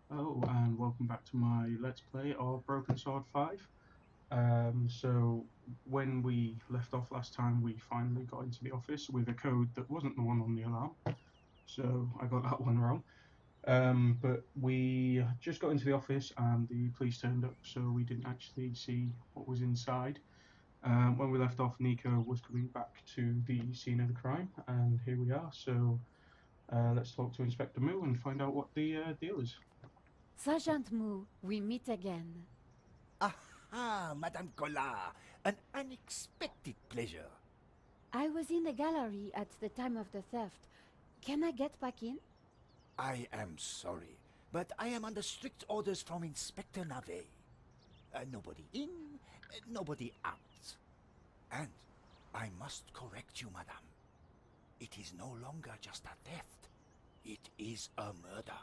Hello and welcome back to my Let's Play of Broken Sword 5. So when we left off last time, we finally got into the office with a code that wasn't the one on the alarm. So I got that one wrong. But we just got into the office and the police turned up, so we didn't actually see what was inside. When we left off, Nico was coming back to the scene of the crime, and here we are. So let's talk to Inspector Moo and find out what the deal is. Sergeant Moo, we meet again. Aha, Madame Collard, an unexpected pleasure. I was in the gallery at the time of the theft. Can I get back in? I am sorry, but I am under strict orders from Inspector Navet. Nobody in, nobody out. And I must correct you, Madame. It is no longer just a theft. It is a murder.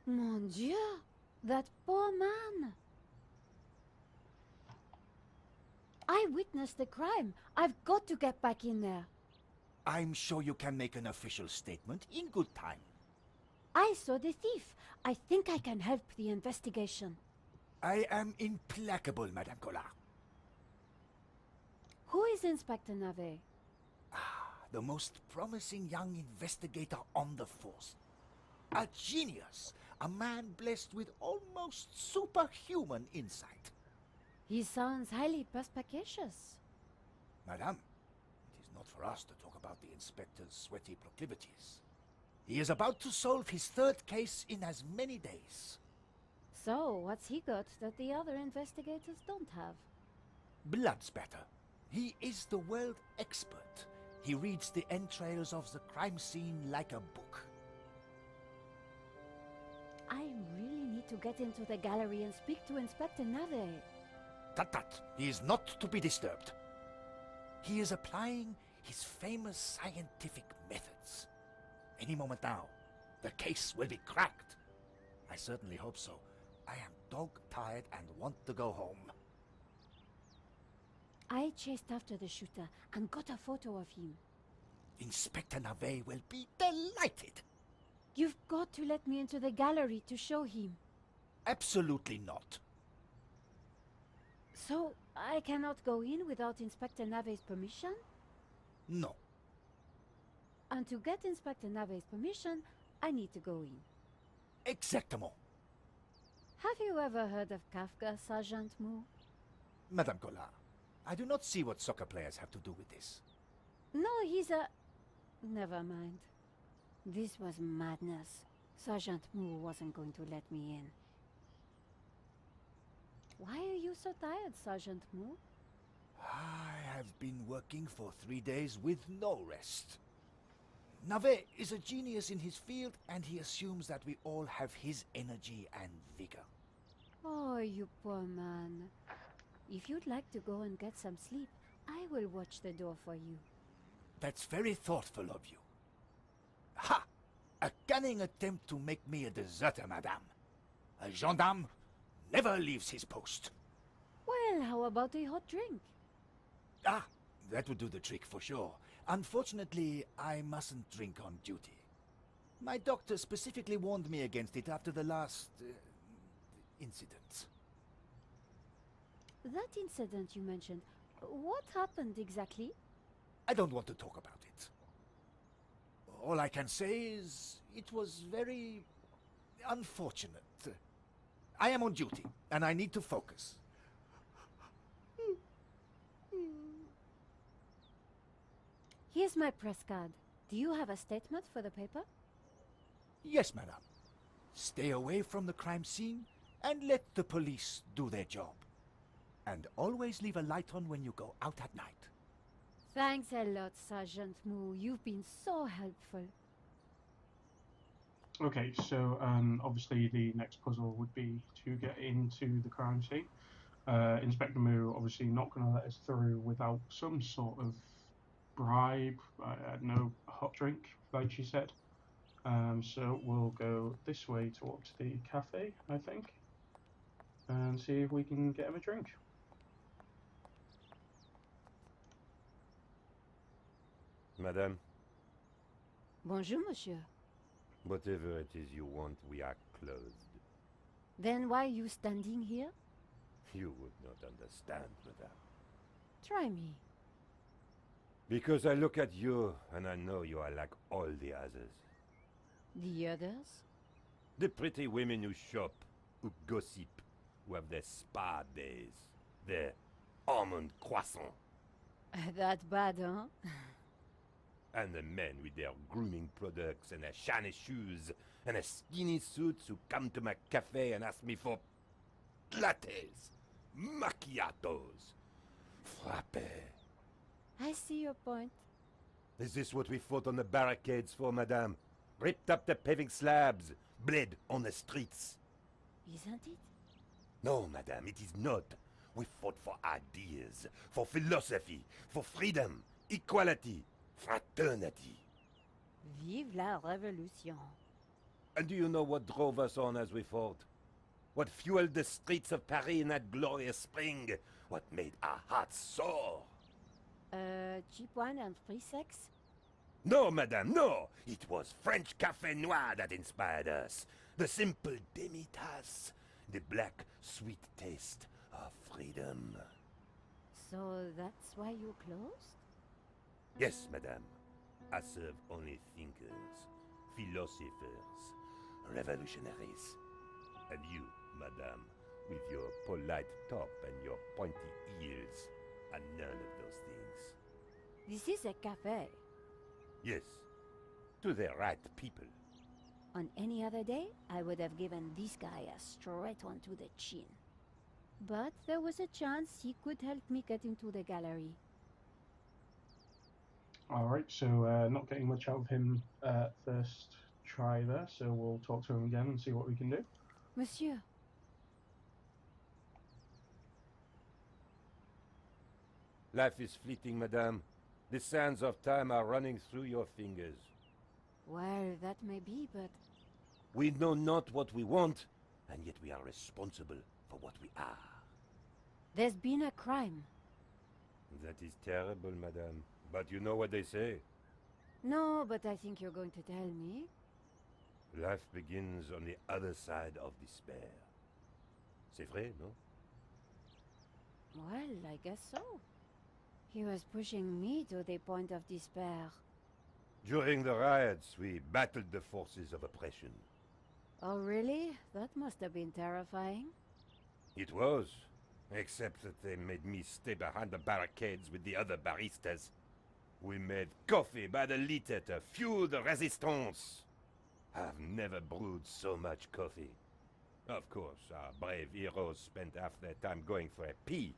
Mon Dieu! That poor man! I witnessed the crime. I've got to get back in there. I'm sure you can make an official statement in good time. I saw the thief. I think I can help the investigation. I am implacable, Madame Collard. Who is Inspector Navet? The most promising young investigator on the force. A genius, a man blessed with almost superhuman insight. He sounds highly perspicacious. Madame, it is not for us to talk about the inspector's sweaty proclivities. He is about to solve his third case in as many days. So, what's he got that the other investigators don't have? Blood spatter. He is the world expert. He reads the entrails of the crime scene like a book. I really need to get into the gallery and speak to Inspector Navet. Tut tut, he is not to be disturbed. He is applying his famous scientific methods. Any moment now, the case will be cracked. I certainly hope so. I am dog-tired and want to go home. I chased after the shooter and got a photo of him. Inspector Navet will be delighted. You've got to let me into the gallery to show him. Absolutely not. So, I cannot go in without Inspector Navet's permission? No. And to get Inspector Navet's permission, I need to go in. Exactement. Have you ever heard of Kafka, Sergeant Moo? Madame Collard, I do not see what soccer players have to do with this. No, he's a... Never mind. This was madness. Sergeant Moo wasn't going to let me in. Why are you so tired, Sergeant Moo? I have been working for 3 days with no rest. Navet is a genius in his field, and he assumes that we all have his energy and vigor. Oh, you poor man. If you'd like to go and get some sleep, I will watch the door for you. That's very thoughtful of you. Ha! A cunning attempt to make me a deserter, madame. A gendarme never leaves his post. Well, how about a hot drink? Ah, that would do the trick for sure. Unfortunately, I mustn't drink on duty. My doctor specifically warned me against it after the last... incident. That incident you mentioned, what happened exactly? I don't want to talk about it. All I can say is it was very unfortunate. I am on duty, and I need to focus. Here's my press card. Do you have a statement for the paper? Yes, madame. Stay away from the crime scene and let the police do their job. And always leave a light on when you go out at night. Thanks a lot, Sergeant Moo. You've been so helpful. Okay, so obviously the next puzzle would be to get into the crime scene. Inspector Moo obviously not going to let us through without some sort of bribe. I don't know, a hot drink, like she said. So we'll go this way towards the cafe, I think, and see if we can get him a drink. Madame, Bonjour, monsieur. whatever it is you want, we are closed. Then why are you standing here? You would not understand, madame. Try me. Because I look at you and I know you are like all the others. The others? The pretty women who shop, who gossip, who have their spa days, their almond croissant. That bad, huh? And the men with their grooming products and their shiny shoes and their skinny suits who come to my cafe and ask me for lattes, macchiatos, frappe. I see your point. Is this what we fought on the barricades for, madame? Ripped up the paving slabs, bled on the streets. Isn't it? No, madame, it is not. We fought for ideas, for philosophy, for freedom, equality, fraternity. Vive la révolution. And do you know what drove us on as we fought? What fueled the streets of Paris in that glorious spring? What made our hearts soar? Cheap wine and free sex? No, madame, no! It was French Café Noir that inspired us. The simple demi-tasse, the black, sweet taste of freedom. So that's why you closed? Yes, madame. I serve only thinkers, philosophers, revolutionaries. And you, madame, with your polite top and your pointy ears, are none of those things. This is a cafe. Yes, to the right people. On any other day, I would have given this guy a straight one to the chin. But there was a chance he could help me get into the gallery. Alright, so not getting much out of him first try there, so we'll talk to him again and see what we can do. Monsieur, Life is fleeting, madame. The sands of time are running through your fingers. well, that may be, but We know not what we want, and yet we are responsible for what we are. there's been a crime. That is terrible, madame. But you know what they say. No, but I think you're going to tell me. Life begins on the other side of despair. C'est vrai, no? Well, I guess so. He was pushing me to the point of despair. During the riots, we battled the forces of oppression. Oh, really? That must have been terrifying. It was, except that they made me stay behind the barricades with the other baristas. We made coffee by the liter to fuel the resistance. I've never brewed so much coffee. Of course, our brave heroes spent half their time going for a pee.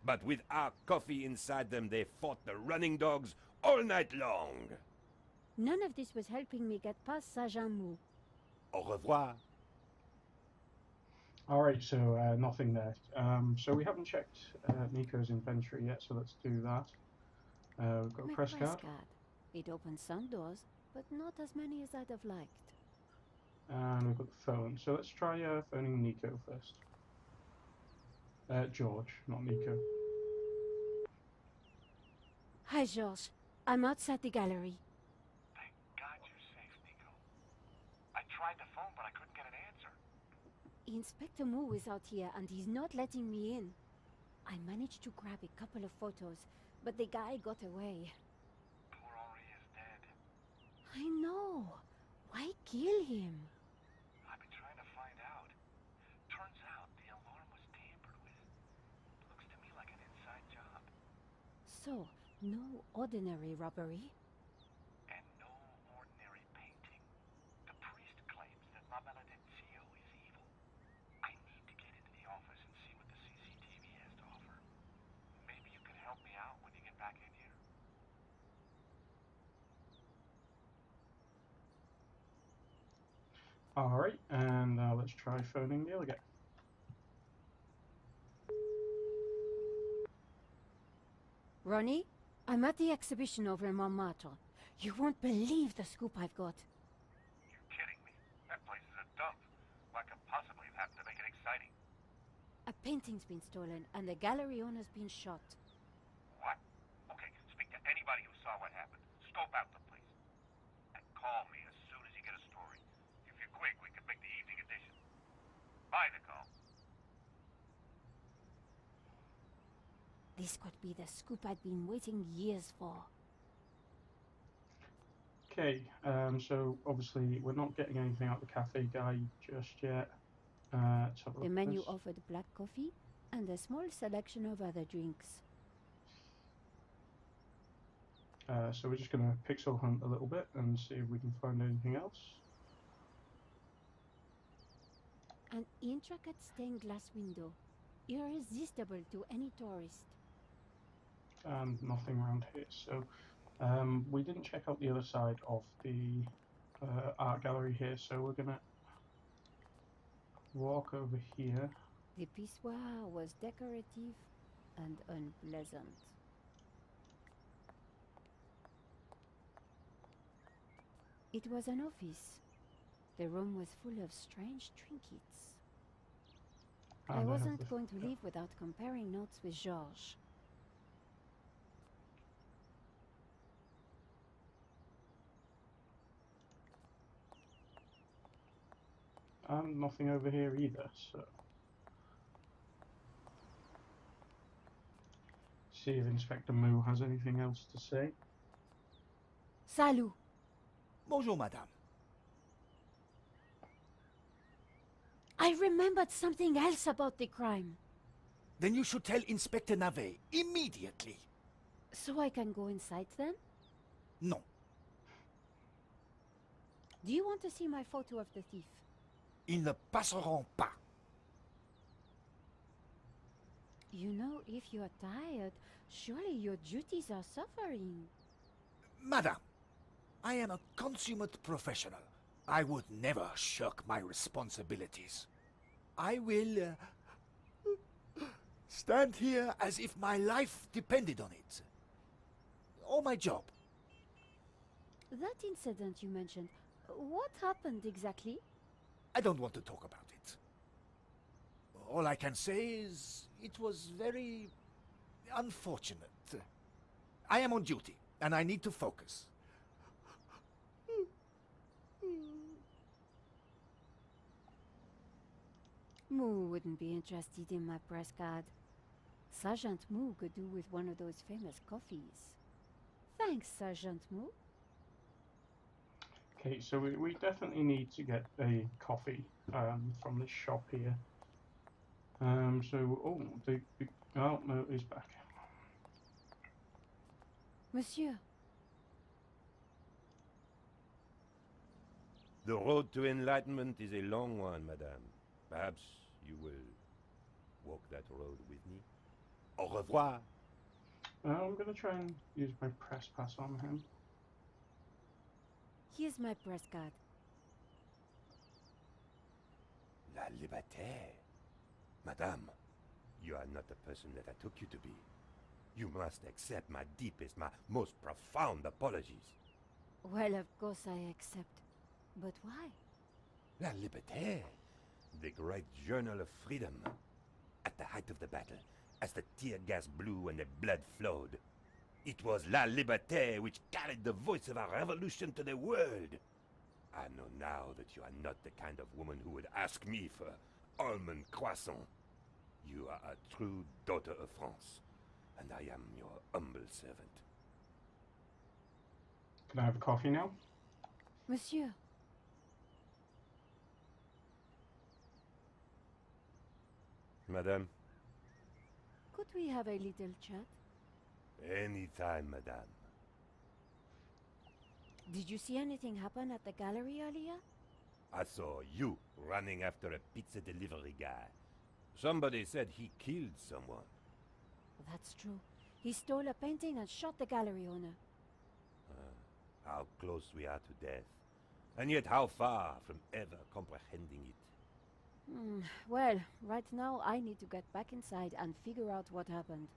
But with our coffee inside them, they fought the running dogs all night long. None of this was helping me get past Saint-Jean-Mou. Au revoir. Alright, so nothing there. So we haven't checked Nico's inventory yet, so let's do that. We've got a My press card. It opens some doors, but not as many as I'd have liked. And we've got the phone. So let's try phoning Nico first. George, not Nico. Hi, George. I'm outside the gallery. Thank God you're safe, Nico. I tried the phone, but I couldn't get an answer. Inspector Moo is out here, and he's not letting me in. I managed to grab a couple of photos, but the guy got away. Poor Henri is dead. I know. Why kill him? I've been trying to find out. Turns out the alarm was tampered with. Looks to me like an inside job. So, no ordinary robbery. And no ordinary painting. The priest claims that La Maledicio is evil. I need to get into the office and see what the CCTV has to offer. Maybe you can help me out when you get back in here. Alright, and let's try phoning the other guy. Ronnie, I'm at the exhibition over in Montmartre. You won't believe the scoop I've got. You're kidding me. That place is a dump. What could possibly have happened to make it exciting? A painting's been stolen, and the gallery owner's been shot. What? Okay, speak to anybody who saw what happened. Scope out the place. And call me as soon as you get a story. If you're quick, we can make the evening edition. Bye. This could be the scoop I'd been waiting years for. Okay, so obviously we're not getting anything out of the cafe guy just yet. Let's have a The look at menu this. offered black coffee and a small selection of other drinks. So we're just going to pixel hunt a little bit and see if we can find anything else. An intricate stained glass window, irresistible to any tourist. And nothing around here. So we didn't check out the other side of the art gallery here, so we're going to walk over here. The pissoir was decorative and unpleasant. It was an office. The room was full of strange trinkets. I And have wasn't the- going to leave without comparing notes with Georges. And nothing over here either, so. See if Inspector Moo has anything else to say. Salut! Bonjour, madame. I remembered something else about the crime. Then you should tell Inspector Navet immediately. So I can go inside then? No. Do you want to see my photo of the thief? Ils ne passeront pas. You know, if you're tired, surely your duties are suffering. Madame, I am a consummate professional. I would never shirk my responsibilities. I will stand here as if my life depended on it. Or my job. That incident you mentioned, what happened exactly? I don't want to talk about it. All I can say is it was very unfortunate. I am on duty, and I need to focus. Moo wouldn't be interested in my press card. Sergeant Moo could do with one of those famous coffees. Thanks, Sergeant Moo. Okay, so we definitely need to get a coffee from this shop here. Oh, oh no, he's back. Monsieur, The road to enlightenment is a long one, madame. Perhaps you will walk that road with me? Au revoir. I'm going to try and use my press pass on him. here's my press card. La liberté. Madame, you are not the person that I took you to be. You must accept my deepest, my most profound apologies. Well, of course I accept. But why? La Liberté, the great journal of freedom. At the height of the battle, as the tear gas blew and the blood flowed, it was La Liberté which carried the voice of our revolution to the world. I know now that you are not the kind of woman who would ask me for almond croissant. You are a true daughter of France, and I am your humble servant. Can I have a coffee now? Monsieur, Madame? could we have a little chat? Anytime, madame. Did you see anything happen at the gallery earlier? I saw you running after a pizza delivery guy. Somebody said he killed someone. That's true. He stole a painting and shot the gallery owner. How close we are to death, and yet how far from ever comprehending it. Well, right now I need to get back inside and figure out what happened.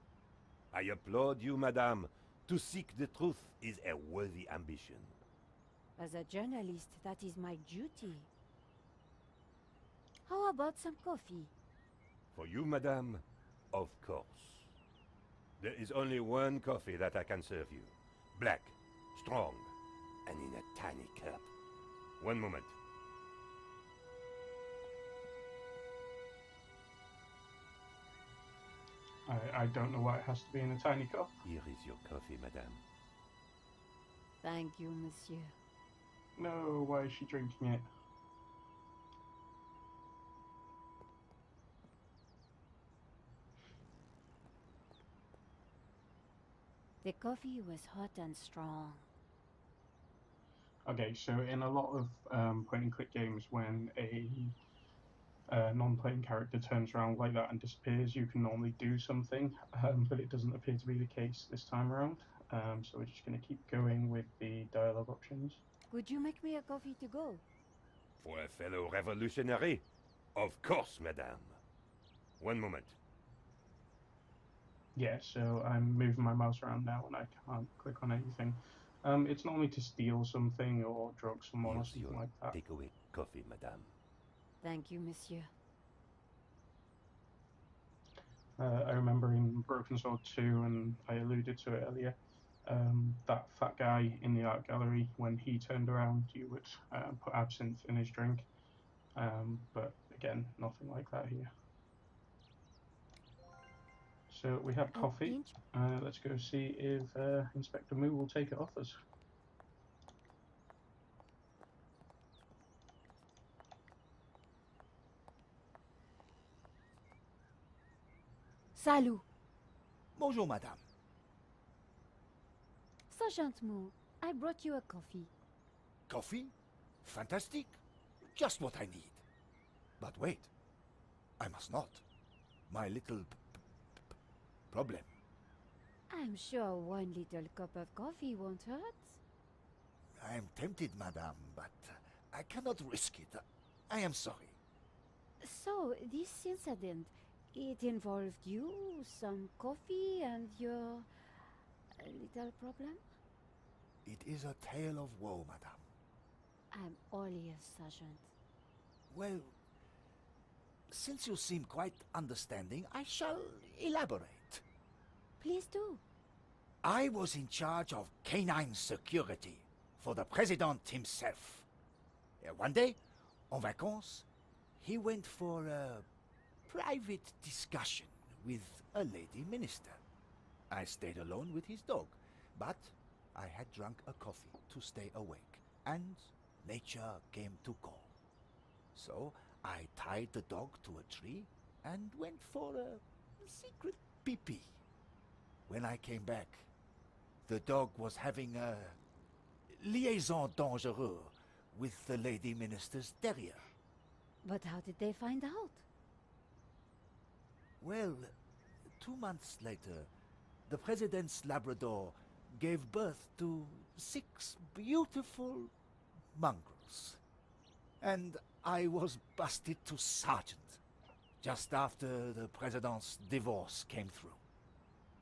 I applaud you, madame. To seek the truth is a worthy ambition. As a journalist, that is my duty. How about some coffee? For you, madame, of course. There is only one coffee that I can serve you. Black, strong, and in a tiny cup. One moment. I don't know why it has to be in a tiny cup. Here is your coffee, madame. Thank you, monsieur. No, why is she drinking it? The coffee was hot and strong. Okay, so in a lot of point-and-click games, when a non-playing character turns around like that and disappears, you can normally do something, but it doesn't appear to be the case this time around. So we're just going to keep going with the dialogue options. Could you make me a coffee to go? For a fellow revolutionary? Of course, madame. One moment. Yeah, so I'm moving my mouse around now and I can't click on anything. It's normally to steal something or drug someone or Here's something your like that. takeaway coffee, madame. Thank you, monsieur. I remember in Broken Sword 2, and I alluded to it earlier, that fat guy in the art gallery, when he turned around, you would put absinthe in his drink. But again, nothing like that here. So we have An coffee. inch. Let's go see if Inspector Moo will take it off us. Salut! Bonjour, madame. Sergeant Moo, I brought you a coffee. Coffee? Fantastic. Just what I need. But wait. I must not. My little problem. I'm sure one little cup of coffee won't hurt. I am tempted, madame, but I cannot risk it. I am sorry. So, this incident, it involved you, some coffee, and your little problem? It is a tale of woe, madame. I'm all ears, Sergeant. Well, since you seem quite understanding, I shall elaborate. Please do. I was in charge of canine security for the president himself. One day, en vacances, he went for a private discussion with a lady minister. I stayed alone with his dog, but I had drunk a coffee to stay awake, and nature came to call. So I tied the dog to a tree and went for a secret pee-pee. When I came back, the dog was having a liaison dangereuse with the lady minister's terrier. But how did they find out? Well, 2 months later, the president's Labrador gave birth to 6 beautiful mongrels. And I was busted to sergeant just after the president's divorce came through.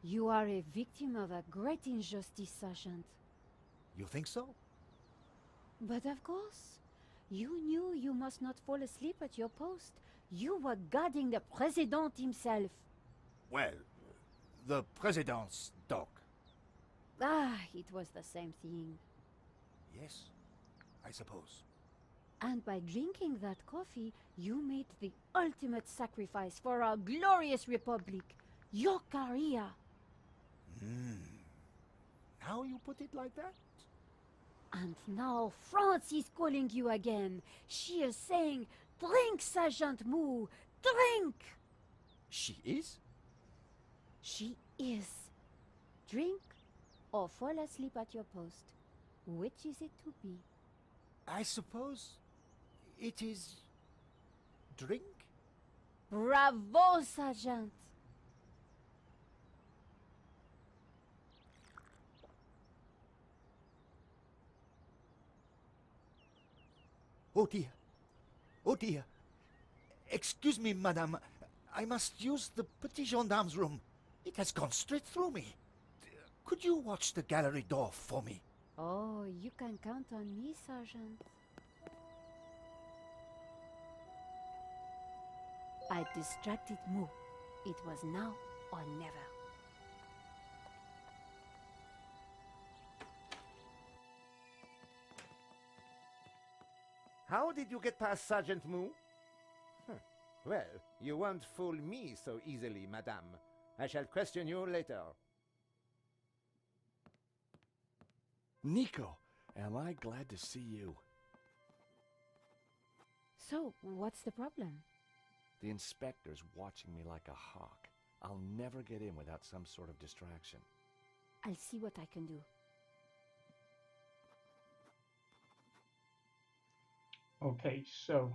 You are a victim of a great injustice, Sergeant. You think so? But of course, you knew you must not fall asleep at your post. You were guarding the president himself. Well, the president's dog. Ah, it was the same thing. Yes, I suppose. And by drinking that coffee, you made the ultimate sacrifice for our glorious republic, your career. Now you put it like that? And now France is calling you again. She is saying, drink, Sergeant Moo, drink! She is? She is. Drink or fall asleep at your post. Which is it to be? I suppose it is drink? Bravo, Sergeant! Oh dear. Oh dear. Excuse me, madame. I must use the petit gendarme's room. It has gone straight through me. Could you watch the gallery door for me? Oh, you can count on me, Sergeant. I distracted Moo. It was now or never. How did you get past Sergeant Moo? Well, you won't fool me so easily, madame. I shall question you later. Nico, am I glad to see you. So, what's the problem? The inspector's watching me like a hawk. I'll never get in without some sort of distraction. I'll see what I can do. Okay, so